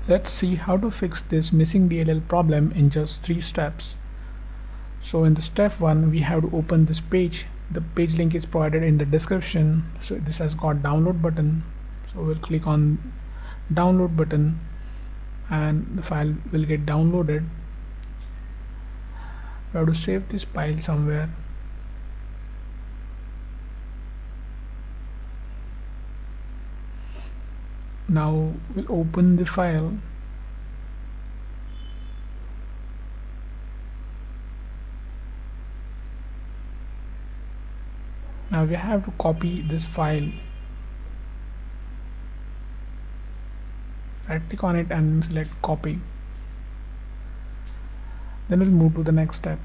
Let's see how to fix this missing DLL problem in just 3 steps. So in the step 1, we have to open this page. The page link is provided in the description. So this has got download button. So we'll click on download button and the file will get downloaded. We have to save this file somewhere. Now we'll open the file. Now we have to copy this file. Right click on it and select copy. Then we'll move to the next step.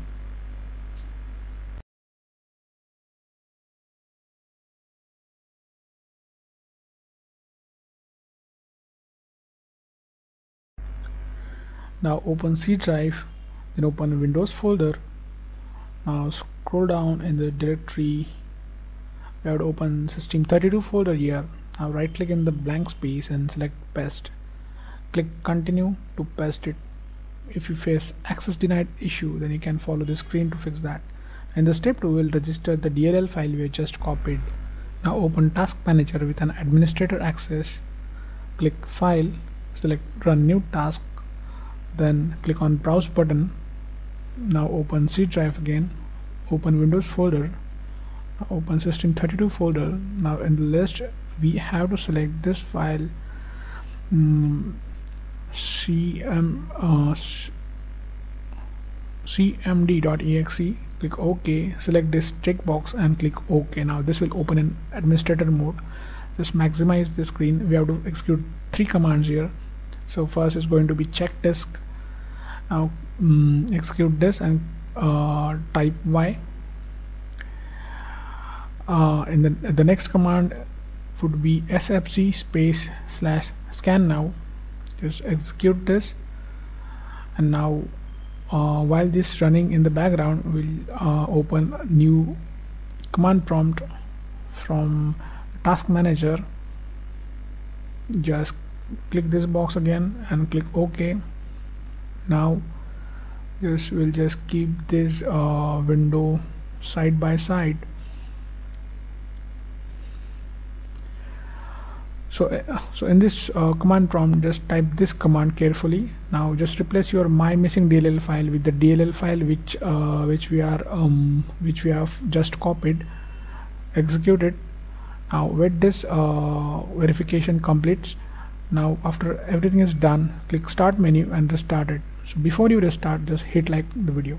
Now open C drive, then open Windows folder. Now scroll down in the directory. We have to open System32 folder here. Now right click in the blank space and select paste. Click continue to paste it. If you face access denied issue, then you can follow the screen to fix that. In the step 2, we'll register the DLL file we just copied. Now open task manager with an administrator access. Click file, select run new task, then click on browse button. Now open C drive again, open Windows folder, open System32 folder. Now in the list we have to select this file, cmd.exe. click OK, select this checkbox and click OK. Now this will open in administrator mode. Just maximize the screen. We have to execute 3 commands here. So first is going to be check disk. Now execute this and type Y. In the next command would be sfc space / scan now. Just execute this, and now while this running in the background, we'll open new command prompt from task manager. Just click this box again and click OK. Now we'll just keep this window side by side. So in this command prompt, just type this command carefully. Now just replace your my missing DLL file with the DLL file which we have just copied. Execute it. Now wait this verification completes. Now after everything is done, click start menu and restart it. So before you restart, just hit like the video.